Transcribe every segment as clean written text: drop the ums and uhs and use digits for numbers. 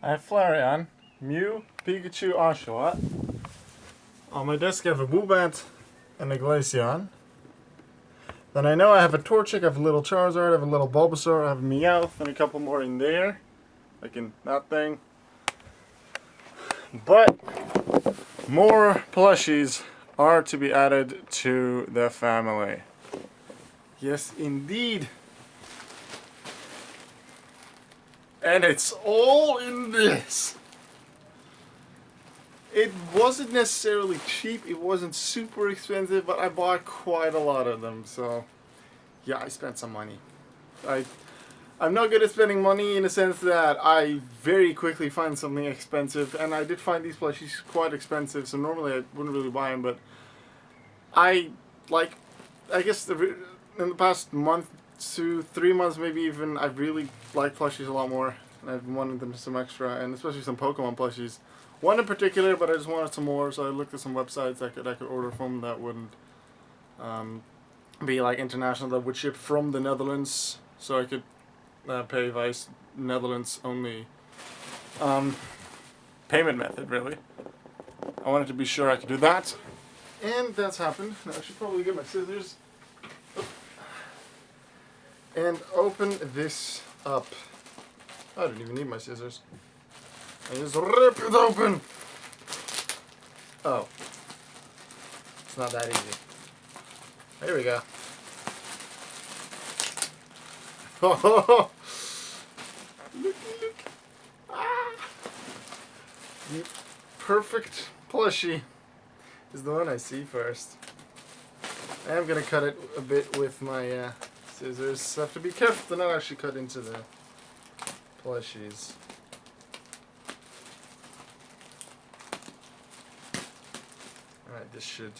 I have Flareon, Mew, Pikachu, Oshawott. On my desk I have a Woobat and a Glaceon. Then I know I have a Torchic, I have a little Charizard, I have a little Bulbasaur, I have a Meowth, and a couple more in there. Like in that thing. But more plushies are to be added to the family. Yes, indeed. And it's all in this. It wasn't necessarily cheap, it wasn't super expensive, but I bought quite a lot of them, so yeah, I spent some money. I'm not good at spending money in the sense that I very quickly find something expensive, and I did find these plushies quite expensive, so normally I wouldn't really buy them, but I guess in the past month to 3 months, maybe even, I really like plushies a lot more, and I've wanted them some extra, and especially some Pokemon plushies. One in particular, but I just wanted some more, so I looked at some websites I could order from that wouldn't be like international, that would ship from the Netherlands, so I could pay via Netherlands only payment method, really. I wanted to be sure I could do that, and that's happened. Now I should probably get my scissors and open this up. I don't even need my scissors. I just rip it open. Oh. It's not that easy. There we go. Oh, look. Ah. The perfect plushie is the one I see first. I am going to cut it a bit with my scissors. I have to be careful to not actually cut into the plushies. Alright, this should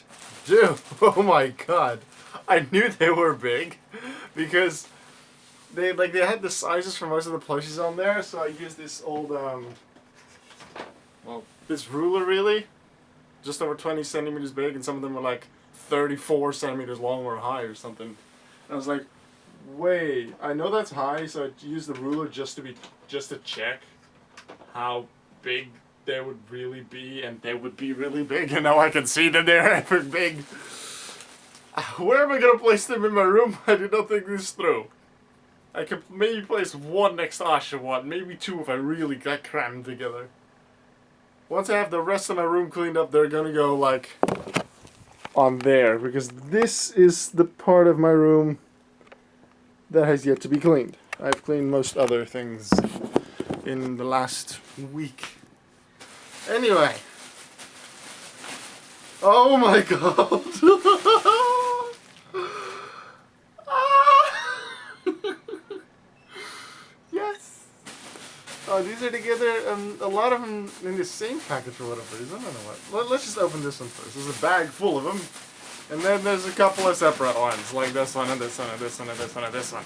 do. Oh my god. I knew they were big because they had the sizes for most of the plushies on there, so I used this old this ruler, really, just over 20 centimeters big, and some of them were like 34 centimeters long or high or something. And I was like, wait, I know that's high, so I used the ruler just to check how big they would really be, and they would be really big, and now I can see that they're ever big. Where am I gonna place them in my room? I did not think this through. I could maybe place one next to Oshawott, maybe two if I really got crammed together. Once I have the rest of my room cleaned up, they're gonna go like on there, because this is the part of my room that has yet to be cleaned. I've cleaned most other things in the last week. Anyway. Oh my god. Yes. Oh, these are together, a lot of them in the same package for whatever reason. I don't know what. Let's just open this one first. There's a bag full of them. And then there's a couple of separate ones, like this one and this one and this one and this one and this one.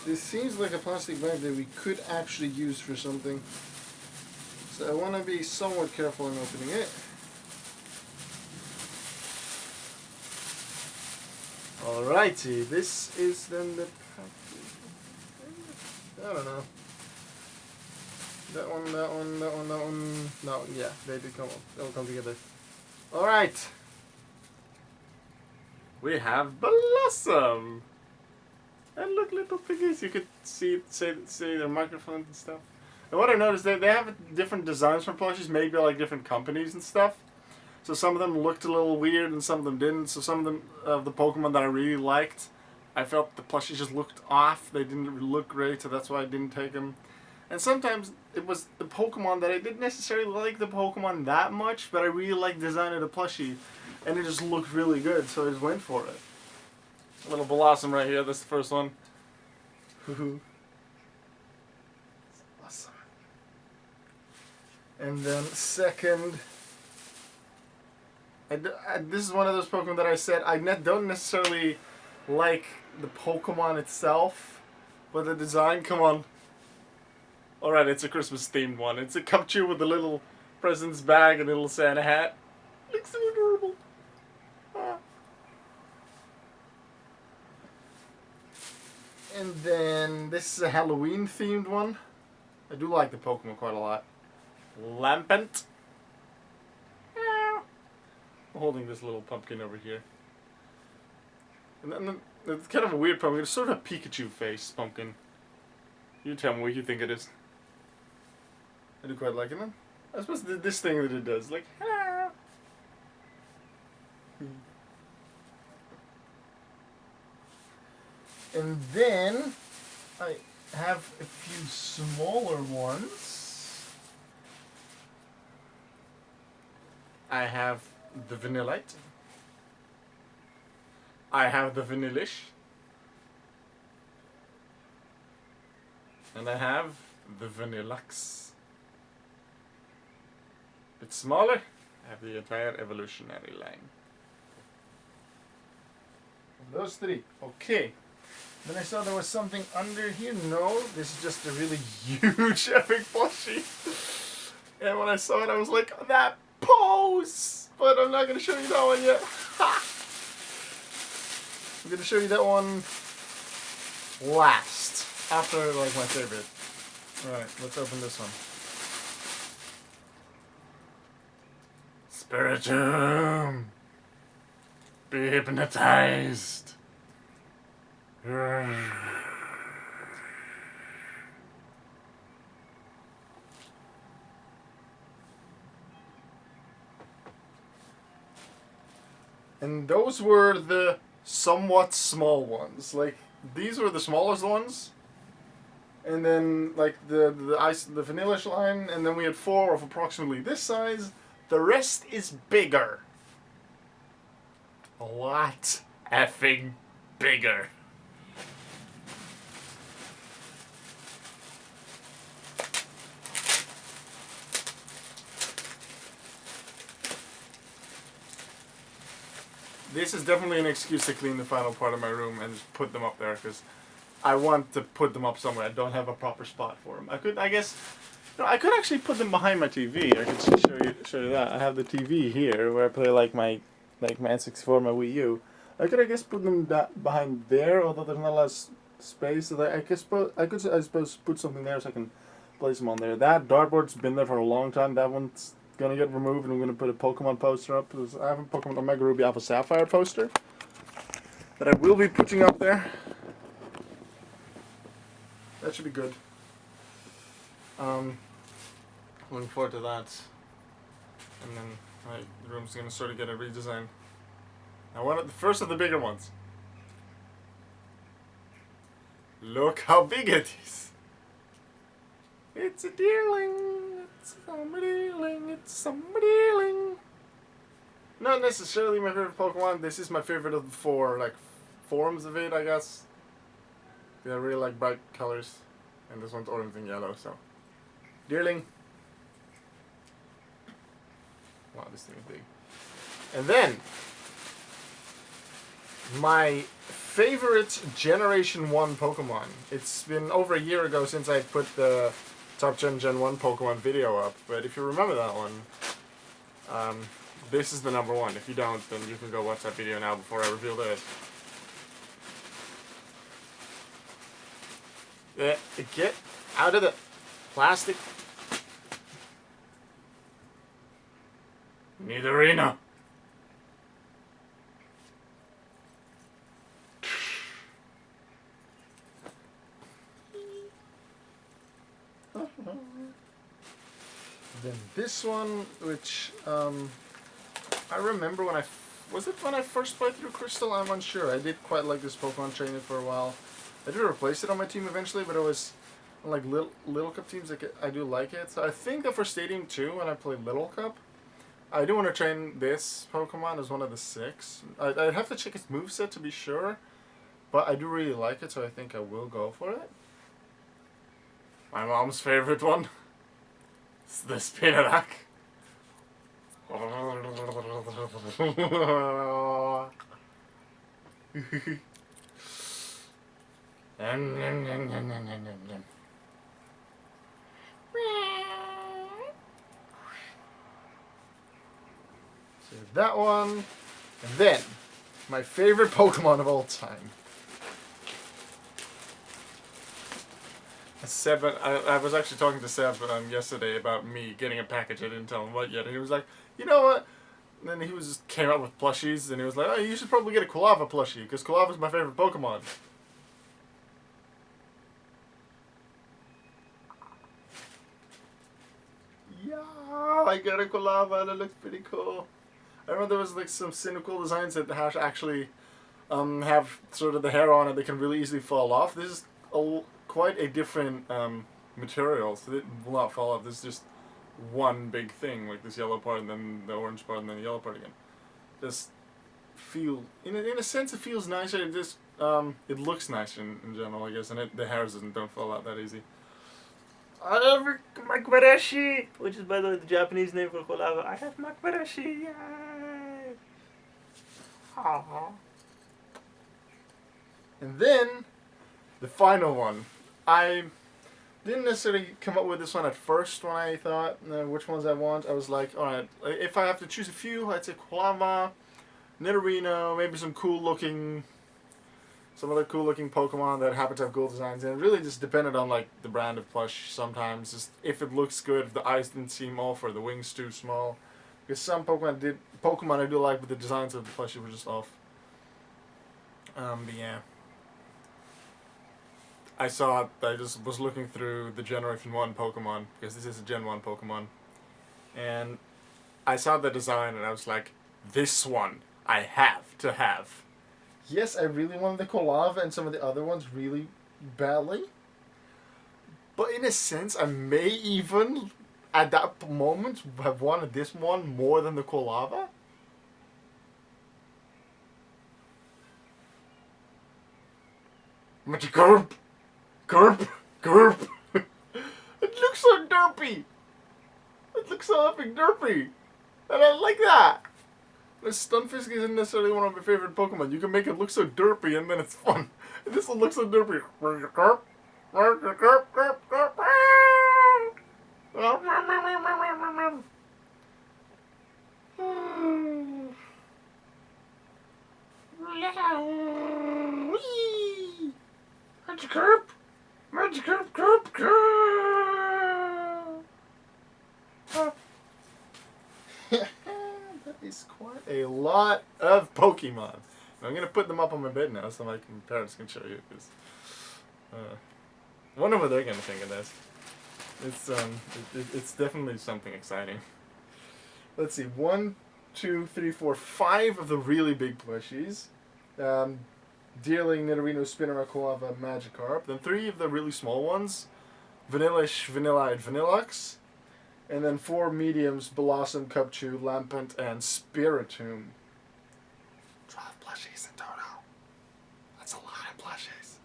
This seems like a plastic bag that we could actually use for something. So I want to be somewhat careful in opening it. Alrighty, this is then the package. I don't know. That one. No, yeah, they did come up. They'll come together. Alright. We have Blossom. And look, little piggies. You could see their microphones and stuff. And what I noticed, they have different designs for plushies, maybe like different companies and stuff. So some of them looked a little weird and some of them didn't. So some of them, the Pokemon that I really liked, I felt the plushies just looked off. They didn't look great, so that's why I didn't take them. And sometimes it was the Pokemon that I didn't necessarily like the Pokemon that much, but I really liked the design of the plushie. And it just looked really good, so I just went for it. A little Blossom right here, that's the first one. Awesome. And then second, this is one of those Pokemon that I said I don't necessarily like the Pokemon itself, but the design, come on. Alright, it's a Christmas themed one. It's a Cupchew with a little presents bag and a little Santa hat. Looks adorable. then this is a Halloween themed one. I do like the Pokemon quite a lot. Lampent. I'm holding this little pumpkin over here. And then it's kind of a weird pumpkin. It's sort of a Pikachu face pumpkin. You tell me what you think it is. I do quite like it. I suppose this thing that it does, like, ah. And then I have a few smaller ones. I have the Vanillite. I have the Vanillish. And I have the Vanillux. Bit smaller, I have the entire evolutionary line. Those three. Okay. Then I saw there was something under here. No, this is just a really huge epic plushie. And when I saw it, I was like, that pose! But I'm not going to show you that one yet. Ha! I'm going to show you that one last. After, like, my favorite. Alright, let's open this one. Spiritomb! Be hypnotized! And those were the somewhat small ones. Like, these were the smallest ones. And then, like, the Vanillish line, and then we had 4 of approximately this size. The rest is bigger. A lot effing bigger. This is definitely an excuse to clean the final part of my room and just put them up there, because I want to put them up somewhere. I don't have a proper spot for them. I guess, I could actually put them behind my TV. I could show you that. I have the TV here where I play like my N64, my Wii U. I could, I guess, put them behind there, although there's not a lot of space. So I suppose put something there so I can place them on there. That dartboard's been there for a long time. That one's gonna get removed, and I'm gonna put a Pokemon poster up. I have a Pokemon Omega Ruby Alpha Sapphire poster that I will be putting up there. That should be good. Looking forward to that. And then my room's gonna sort of get a redesign. Now, one of the first of the bigger ones. Look how big it is. It's a deerling. It's a deerling. It's a deerling. Not necessarily my favorite Pokemon. This is my favorite of the 4, like, forms of it, I guess. I really like bright colors. And this one's orange and yellow, so. Deerling. Wow, this thing is big. And then, my favorite Generation 1 Pokemon. It's been over a year ago since I put the Top Gen 1 Pokemon video up, but if you remember that one, this is the number 1. If you don't, then you can go watch that video now before I reveal this. Get out of the plastic. Nidorina. Then this one, which I remember when was it when I first played through Crystal? I'm unsure. I did quite like this Pokemon, train it for a while. I did replace it on my team eventually, but it was like Little Cup teams. I do like it. So I think that for Stadium 2, when I played Little Cup, I do want to train this Pokemon as one of the 6. I'd have to check its moveset to be sure, but I do really like it, so I think I will go for it. My mom's favorite one. It's the Spinarak. So that one, and then my favorite Pokemon of all time. Seb, I was actually talking to Seb yesterday about me getting a package. I didn't tell him what yet. And he was like, you know what? And then came out with plushies, and he was like, oh, you should probably get a Quilava plushie, because Quilava's my favorite Pokemon. Yeah, I got a Quilava, that looks pretty cool. I remember there was like some cynical designs that actually have sort of the hair on it that can really easily fall off. This is quite a different material, so it will not fall off. This is just one big thing, like this yellow part and then the orange part and then the yellow part again. Just feel, in a sense, it feels nicer. It just it looks nicer in general, I guess, and the hairs don't fall out that easy. I have Makbarashi, which is by the way the Japanese name for Quilava. I have Makbarashi, yay! Aww. And then the final one. I didn't necessarily come up with this one at first when I thought which ones I want. I was like, alright, if I have to choose a few, I'd say Quilava, Nidorino, maybe some other cool looking Pokemon that happen to have cool designs. And it really just depended on like the brand of plush sometimes. Just if it looks good, if the eyes didn't seem off or the wings too small. Because some Pokemon I do like, but the designs of the plushie were just off. But yeah. I just was looking through the Generation 1 Pokemon, because this is a Gen 1 Pokemon, and I saw the design and I was like, this one I have to have. Yes, I really wanted the Quilava and some of the other ones really badly, but in a sense I may even, at that moment, have wanted this one more than the Quilava. Magikarp! Garp! Garp! It looks so derpy! It looks so epic derpy! And I like that! The Stunfisk isn't necessarily one of my favorite Pokemon. You can make it look so derpy and then it's fun. And this one looks so derpy. Garp! Garp! Garp! Garp! Garp! Magikarp! Magikarp! Garp! Garp! That is quite a lot of Pokemon. I'm gonna put them up on my bed now so my parents can show you, because I wonder what they're gonna think of this. It's definitely something exciting. Let's see, 1, 2, 3, 4, 5 of the really big plushies. Deerling, Nidorino, Spinner, Quilava, Magikarp. Then 3 of the really small ones. Vanillish, Vanillite, Vanilluxe. And then 4 mediums, Blossom, Cubchoo, Lampent, and Spiritomb. 12 plushies in total. That's a lot of plushies.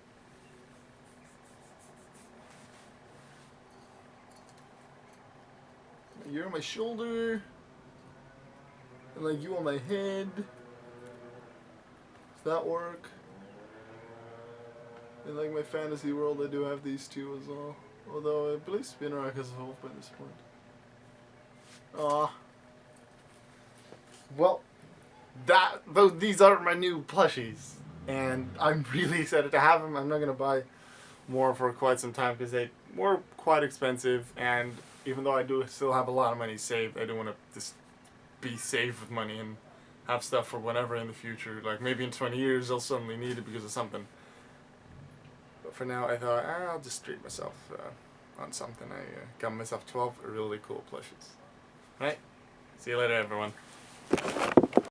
You're on my shoulder. And like you on my head. Does that work? In like my fantasy world I do have these two as well. Although I believe Spinarak has evolved by this point. Well, these are my new plushies, and I'm really excited to have them. I'm not gonna buy more for quite some time because they were quite expensive, and even though I do still have a lot of money saved, I don't want to just be safe with money and have stuff for whenever in the future. Like maybe in 20 years I'll suddenly need it because of something. But for now I thought I'll just treat myself on something. I got myself 12 really cool plushies. Right? See you later, everyone.